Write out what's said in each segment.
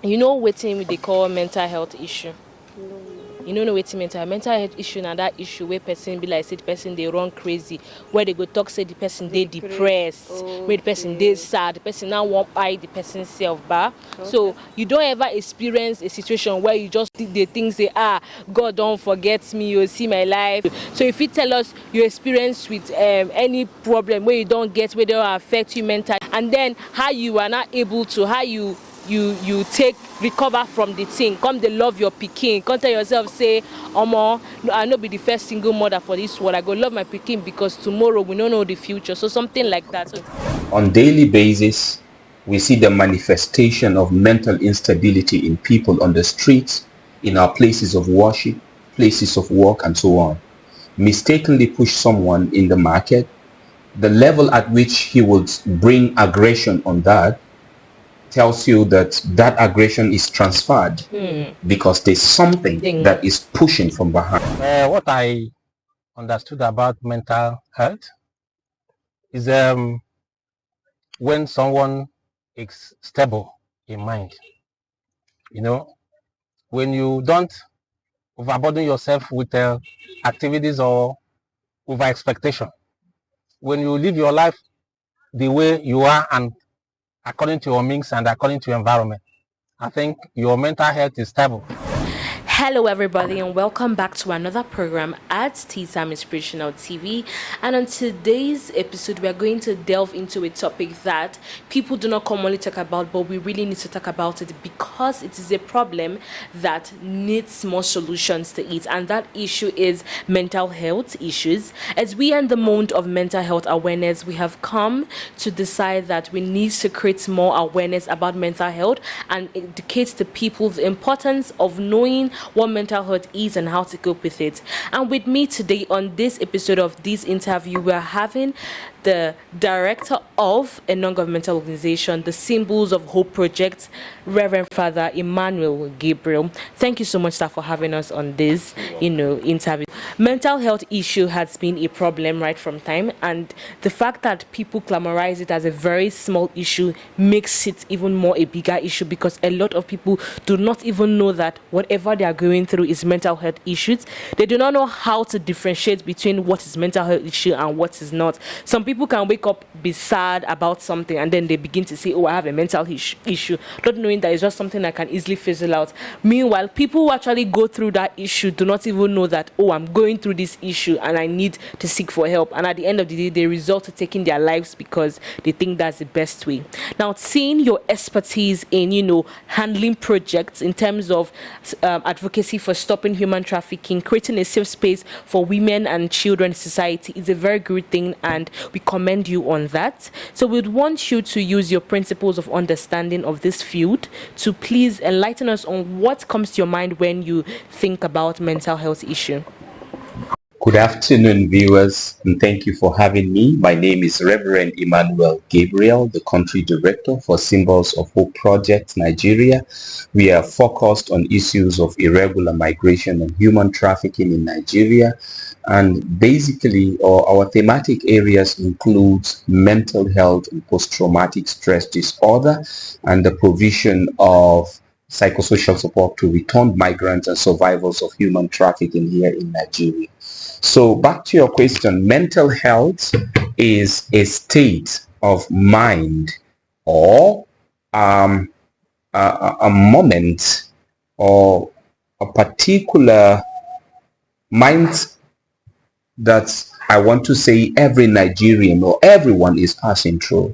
You know wetin they call mental health issue. No. You know wetin mental health issue na that issue where person be like say the person they run crazy, where they go talk say the person they depressed, where the person they Okay. sad, the person now won't buy the person self bar. Okay. So you don't ever experience a situation where you just the things say God don't forget me, you see my life. So if you tell us your experience with any problem where you don't get, where they don't affect you mentally, and then how you are not able to, how you take recover from the thing, come dey love your pikin, come tell yourself say omo I no be the first single mother for this world, I go love my pikin because tomorrow we no know the future, so something like that. So On daily basis, we see the manifestation of mental instability in people on the streets, in our places of worship, places of work, and so on. Mistakenly push someone in the market, the level at which he would bring aggression on that tells you that that aggression is transferred because there's something thing. that is pushing from behind. What I understood about mental health is when someone is stable in mind. You know, when you don't overburden yourself with activities or over expectation. When you live your life the way you are and according to your means and according to your environment, I think your mental health is stable. Hello, everybody, and welcome back to another program at Tea Time Inspirational TV. And on today's episode, we are going to delve into a topic that people do not commonly talk about, but we really need to talk about it because it is a problem that needs more solutions to it. And that issue is mental health issues. As we are in the month of mental health awareness, we have come to decide that we need to create more awareness about mental health and educate the people the importance of knowing what mental health is and how to cope with it. And with me today on this episode of this interview, we're having the director of a non-governmental organization, the Symbols of Hope Project, Reverend Father Emmanuel Gabriel. Thank you so much, sir, for having us on this, interview. Mental health issue has been a problem right from time, and the fact that people glamorize it as a very small issue makes it even more a bigger issue because a lot of people do not even know that whatever they are going through is mental health issues. They do not know how to differentiate between what is mental health issue and what is not. Some people can wake up, be sad about something, and then they begin to say, oh, I have a mental issue, not knowing that it's just something that can easily fizzle out. Meanwhile, people who actually go through that issue do not even know that, oh, I'm going through this issue and I need to seek for help. And at the end of the day, they resort to taking their lives because they think that's the best way. Now, seeing your expertise in, handling projects in terms of advocacy for stopping human trafficking, creating a safe space for women and children in society is a very good thing, and we commend you on that. So we'd want you to use your principles of understanding of this field to please enlighten us on what comes to your mind when you think about mental health issue. Good afternoon, viewers, and thank you for having me. My name is Reverend Emmanuel Gabriel, the country director for Symbols of Hope Project Nigeria. We are focused on issues of irregular migration and human trafficking in Nigeria. And basically, our thematic areas include mental health and post-traumatic stress disorder and the provision of psychosocial support to returned migrants and survivors of human trafficking here in Nigeria. So back to your question, mental health is a state of mind or a moment or a particular mind that I want to say every Nigerian or everyone is passing through.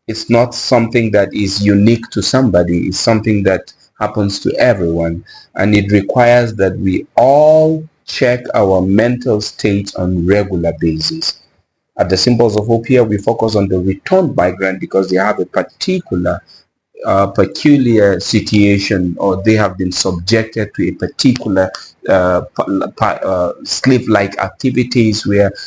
It's not something that is unique to somebody. It's something that happens to everyone. And it requires that we all check our mental state on regular basis. At the Symbols of Hope here, we focus on the returned migrant because they have a particular peculiar situation, or they have been subjected to a particular slave-like activities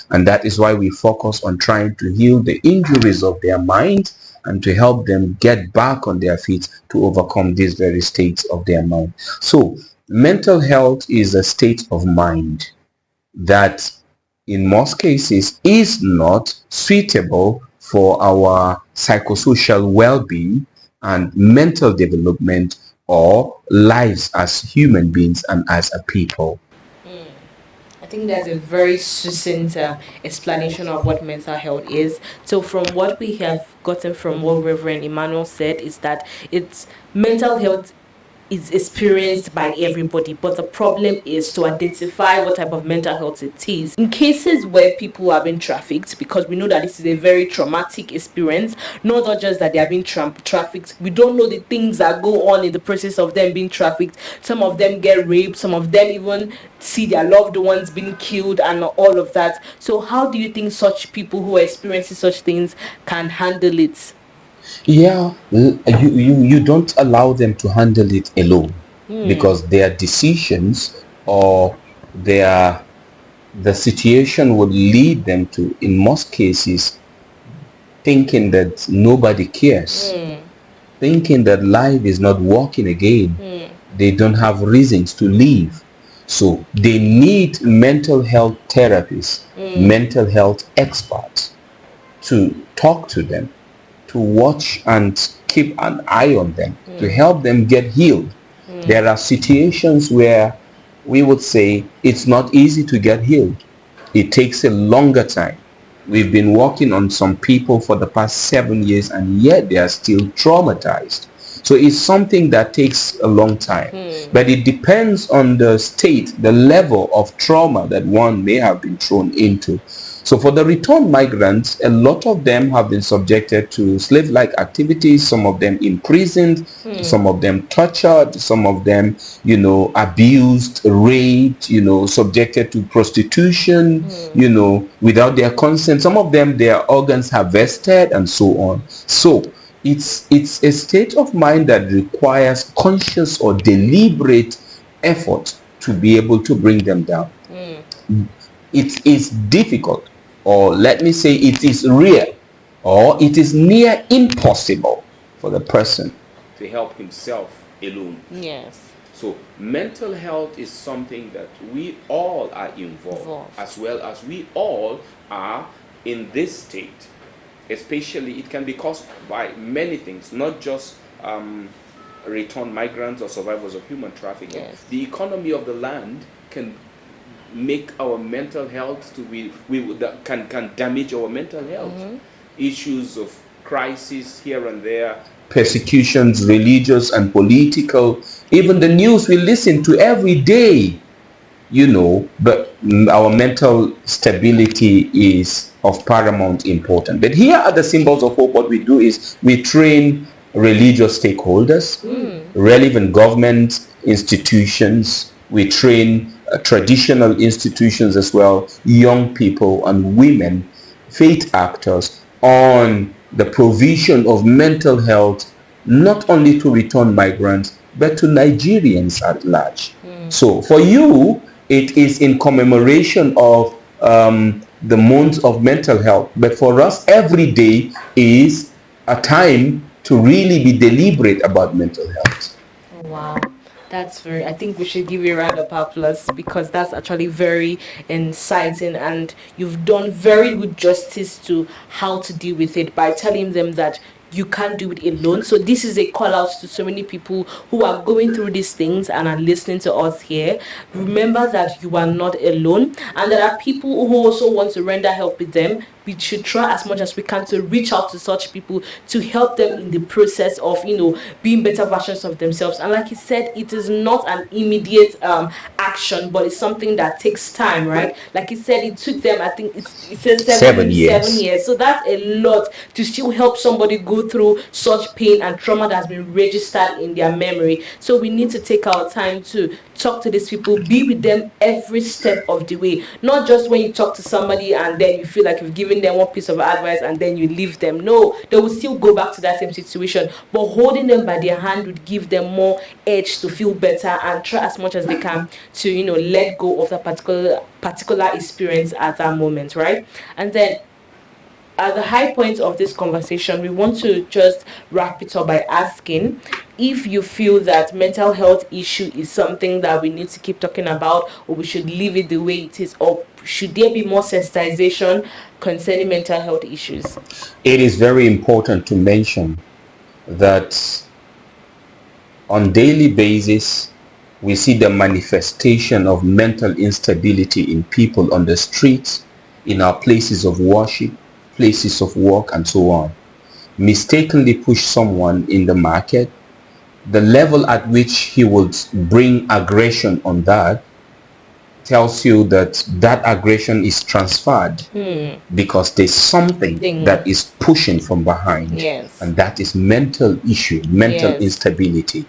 and that is why we focus on trying to heal the injuries of their mind and to help them get back on their feet to overcome these very states of their mind. So mental health is a state of mind that in most cases is not suitable for our psychosocial well-being and mental development or lives as human beings and as a people. I think that's a very succinct explanation of what mental health is. So, from what we have gotten from what Reverend Emmanuel said, is that it's mental health is experienced by everybody, but the problem is to identify what type of mental health it is. In cases where people are being trafficked, because we know that this is a very traumatic experience, not just that they are being trafficked, we don't know the things that go on in the process of them being trafficked. Some of them get raped, some of them even see their loved ones being killed, and all of that. So, how do you think such people who are experiencing such things can handle it? Yeah, you don't allow them to handle it alone, because their decisions or their the situation would lead them to, in most cases, thinking that nobody cares, thinking that life is not working again. They don't have reasons to live. So they need mental health therapists, mental health experts to talk to them, to watch and keep an eye on them, to help them get healed. There are situations where we would say it's not easy to get healed. It takes a longer time. We've been working on some people for the past 7 years, and yet they are still traumatized. So it's something that takes a long time. But it depends on the state, the level of trauma that one may have been thrown into. So for the returned migrants, a lot of them have been subjected to slave-like activities, some of them imprisoned, some of them tortured, some of them, abused, raped, subjected to prostitution, without their consent. Some of them, their organs harvested and so on. So it's a state of mind that requires conscious or deliberate effort to be able to bring them down. It is difficult, or let me say it is rare, or it is near impossible for the person to help himself alone. Yes. So mental health is something that we all are involved, as well as we all are in this state. Especially, it can be caused by many things, not just returned migrants or survivors of human trafficking. Yes. The economy of the land can make our mental health to be that can damage our mental health. Issues of crisis here and there, persecutions, religious and political, even the news we listen to every day, but our mental stability is of paramount importance. But here are the symbols of hope. What we do is we train religious stakeholders, relevant government institutions, we train traditional institutions as well, young people and women, faith actors, on the provision of mental health, not only to return migrants, but to Nigerians at large. So for you, it is in commemoration of the month of mental health. But for us, every day is a time to really be deliberate about mental health. Wow. That's very, I think we should give you a round of applause, because that's actually very inciting, and you've done very good justice to how to deal with it by telling them that you can't do it alone. So this is a call out to so many people who are going through these things and are listening to us here. Remember that you are not alone, and there are people who also want to render help with them. We should try as much as we can to reach out to such people to help them in the process of being better versions of themselves. And like he said, it is not an immediate action, but it's something that takes time, right? Like he said, it took them, I think it says 7 years. So that's a lot to still help somebody go through such pain and trauma that has been registered in their memory. So we need to take our time to talk to these people, be with them every step of the way, not just when you talk to somebody and then you feel like you've given them one piece of advice and then you leave them. No, they will still go back to that same situation, but holding them by their hand would give them more edge to feel better and try as much as they can to let go of that particular experience at that moment, right? And then at the high point of this conversation, we want to just wrap it up by asking if you feel that mental health issue is something that we need to keep talking about, or we should leave it the way it is, or should there be more sensitization concerning mental health issues? It is very important to mention that On daily basis, we see the manifestation of mental instability in people on the streets, in our places of worship, places of work, and so on. Mistakenly push someone in the market, the level at which he would bring aggression on that tells you that that aggression is transferred because there's something that is pushing from behind, Yes. and that is mental issue, mental Yes. instability.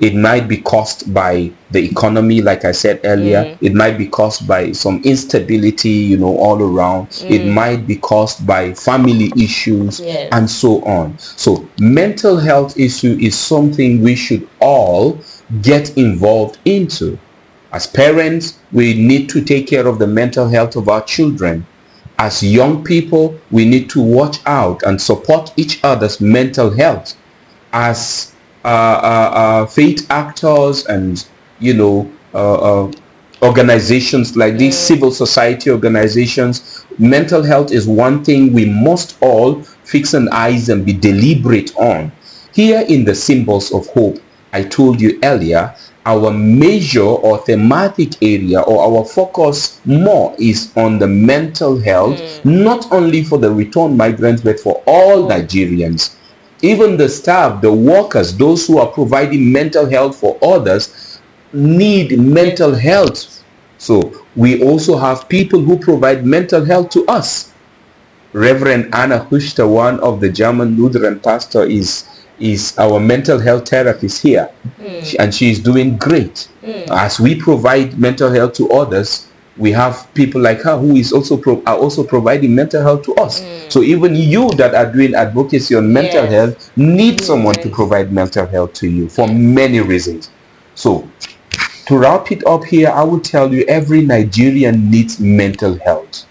It might be caused by the economy, like I said earlier. It might be caused by some instability, all around. It might be caused by family issues, Yes. and so on. So mental health issue is something we should all get involved into. As parents, we need to take care of the mental health of our children. As young people, we need to watch out and support each other's mental health. As faith actors and, organizations like these civil society organizations, mental health is one thing we must all fix an eyes and be deliberate on. Here in the Symbols of Hope, I told you earlier, our major or thematic area or our focus more is on the mental health, not only for the returned migrants, but for all Nigerians. Even the staff, the workers, those who are providing mental health for others need mental health. So we also have people who provide mental health to us. Reverend Anna Huster, one of the German Lutheran pastor, is our mental health therapist here, and she is doing great. As we provide mental health to others, we have people like her who is also providing mental health to us. So even you that are doing advocacy on mental health need someone to provide mental health to you for many reasons. So to wrap it up here, I will tell you every Nigerian needs mental health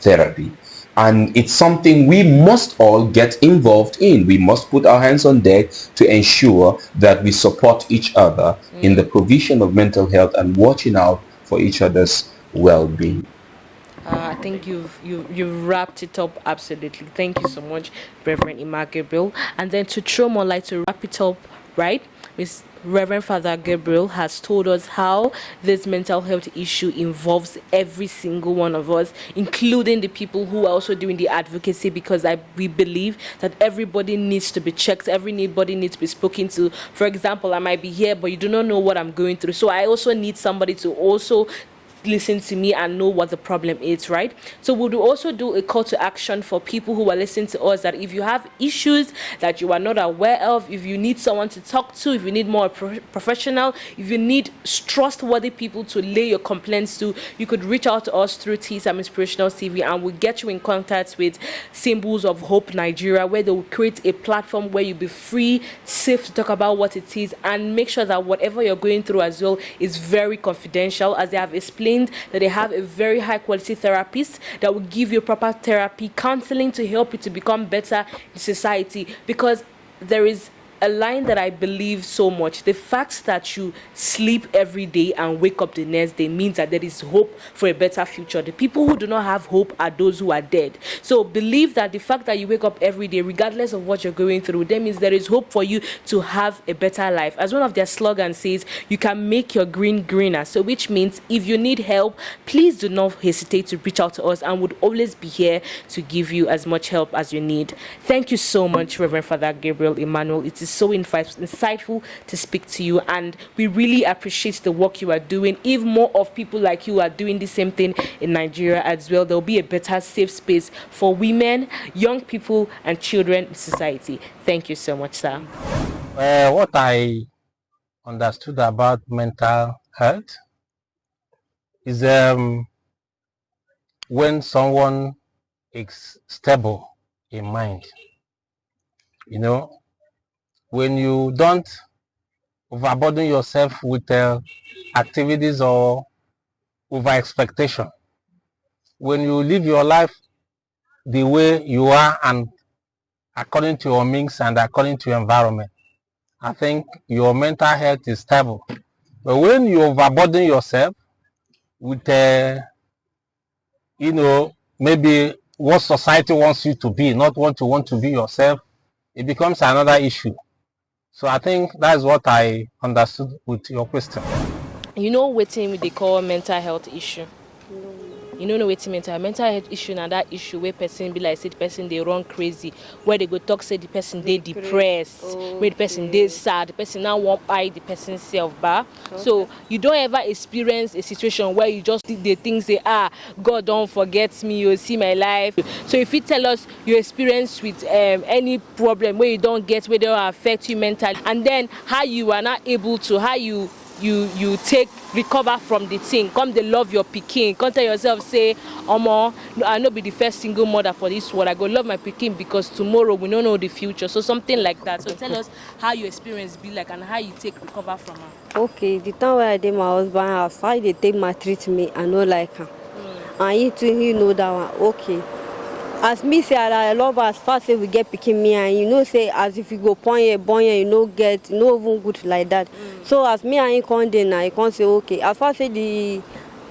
therapy. And it's something we must all get involved in. We must put our hands on deck to ensure that we support each other in the provision of mental health and watching out for each other's well-being. I think you've wrapped it up absolutely. Thank you so much, Reverend Ima Gabriel. And then to throw more light to wrap it up, right? Miss Reverend Father Gabriel has told us how this mental health issue involves every single one of us, including the people who are also doing the advocacy, because we believe that everybody needs to be checked, everybody needs to be spoken to. For example, I might be here, but you do not know what I'm going through. So I also need somebody to also listen to me and know what the problem is, right? So we'll also do a call to action for people who are listening to us, that if you have issues that you are not aware of, if you need someone to talk to, if you need more professional, if you need trustworthy people to lay your complaints to, you could reach out to us through TSAM Inspirational TV, and we'll get you in contact with Symbols of Hope Nigeria, where they will create a platform where you'll be free, safe to talk about what it is, and make sure that whatever you're going through as well is very confidential, as they have explained that they have a very high quality therapist that will give you proper therapy, counseling to help you to become better in society. Because there is a line that I believe so much: the fact that you sleep every day and wake up the next day means that there is hope for a better future. The people who do not have hope are those who are dead. So believe that the fact that you wake up every day, regardless of what you're going through, that means there is hope for you to have a better life. As one of their slogans says, you can make your green greener. So which means if you need help, please do not hesitate to reach out to us, and would always be here to give you as much help as you need. Thank you so much, Reverend Father Gabriel Emmanuel. It is so insightful to speak to you, and we really appreciate the work you are doing. If more of people like you are doing the same thing in Nigeria as well, there will be a better safe space for women, young people, and children in society. Thank you so much, sir. What I understood about mental health is when someone is stable in mind. When you don't overburden yourself with activities or over expectation, when you live your life the way you are and according to your means and according to your environment, I think your mental health is stable. But when you overburden yourself with maybe what society wants you to be, not what you want to be yourself, it becomes another issue. So I think that's what I understood with your question. You know what they call mental health issue? You know what mental health issue na that issue where person be like say the person they run crazy, where they go talk say the person they depressed, where the person they sad, the person now won't buy the person self bar. So you don't ever experience a situation where you just did the things say God don't forget me, you see my life. So if you tell us your experience with any problem where you don't get, where they don't affect you mentally, and then how you are not able to, how you take recover from the thing, come they love your pikin, come tell yourself say omo I no be the first single mother for this world, I go love my pikin because tomorrow we don't know the future. So something like that. So tell us how your experience be like and how you take recover from her. Okay, the time where I did my husband house, how they take my treatment, I no like her. And he too, he know that one. Okay. As me say, I love her as fast as we get picking me, and you know say as if you go born here, you no get, no even good like that. So as me and him come there now, he come say okay. As far as the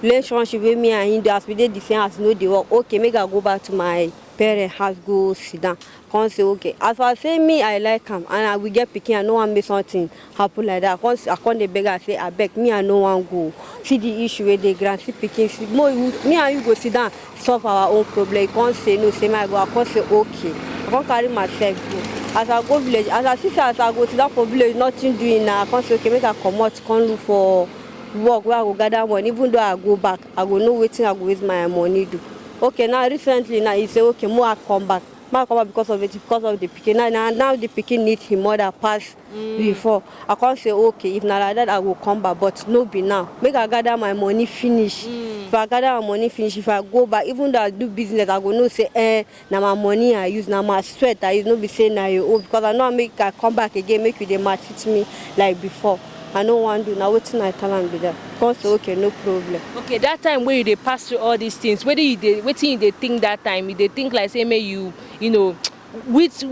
relationship with me and him, as we did the same as you know the work. Okay, make I go back to my parents' house, go sit down. Come say okay. As I say me, I like him, and I will get picking. I no want make something happen like that. I come the beg, I say I beg me, I no want go see the issue with the grand, see picking. Me and you go sit down, solve our own problem. You can't say no, say my go. I can't say okay. I can't carry myself go. As I go village, as I see as I go to that for village, nothing doing now. I can't say okay, make I come out, come look for work where I go gather money. Even though I go back, I go know waiting, I go waste my money do. Okay, now recently now he say okay, more I come back. More I come back because of it, because of the pikin. Now the pikin need him mother pass before. I can't say okay, if not like that I will come back, but no be now. Make I gather my money finish. If I gather my money finish, if I go back, even though I do business, I go no say now my money I use, now my sweat I use, no be saying now you owe, because I know make I come back again, make you dey maltreat me like before. I don't want to do now. Waiting I tell am be that. Come say okay, no problem. Okay, that time where you pass through all these things, whether you waiting they think that time, you they think like say may you know which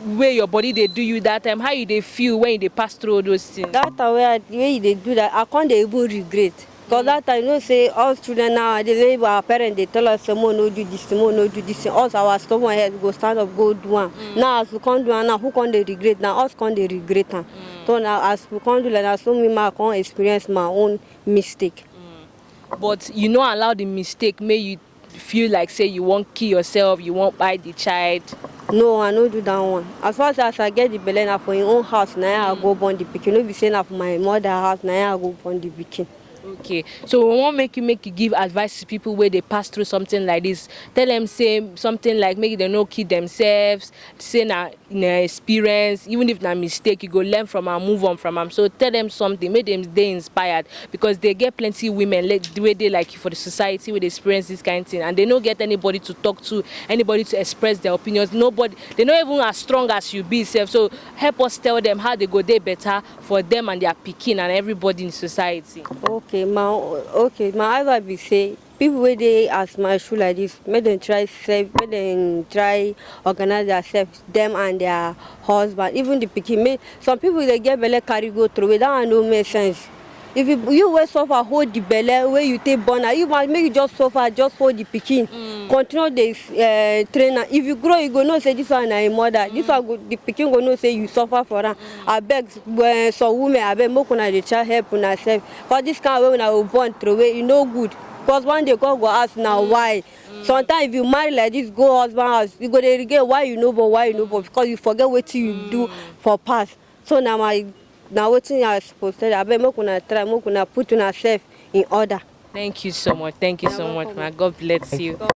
way your body they do you that time, how you they feel when you pass through all those things. That time where they do that, I can't even regret. Because that time, you know, say all children nowadays, our parents they tell us someone no do this, someone no do this. Also, our stubborn head go stand up, go do one. Now as we can't do one, now who can't they regret? Now us can't they regret? So now as we can't do like that, so me I can't experience my own mistake. But you not allow the mistake may you feel like say you won't kill yourself, you won't buy the child. No, I don't do that one. As far as I get the belly now for your own house, now I go born the pikin. No be saying now for my mother house, now I go born the pikin. Okay, so we won't make you give advice to people where they pass through something like this. Tell them say something like maybe they no kill themselves, say na experience, even if na mistake, you go learn from and move on from them. So tell them something, make them stay inspired, because they get plenty women the way they like you for the society where they experience this kind of thing, and they don't get anybody to talk to, anybody to express their opinions. Nobody, they're not even as strong as you be self. So help us tell them how they go there better for them and their pikin and everybody in society. Okay, my advice be say people where they ask my shoe like this, make them try organize themselves, them and their husband, even the pikin. Some people they get belly carry go through it, that no make sense. If you will suffer, hold the belly where you take born, you must make you just suffer, just hold the pikin. Continue the trainer. If you grow, you go no say this one a mother. This one go, the pikin go no say you suffer for her. I beg some women, I beg more kuna the child help una self. Cause this kind of way when I will born through it, you know good. Because one day God go ask now why. Sometimes if you marry like this, go husband house, you go to regret why you know, but why you know, but because you forget what you do for past. So now what you are supposed to do, I beg more kuna try, more kuna put yourself in order. Thank you so much. Thank you so much, man. God bless you.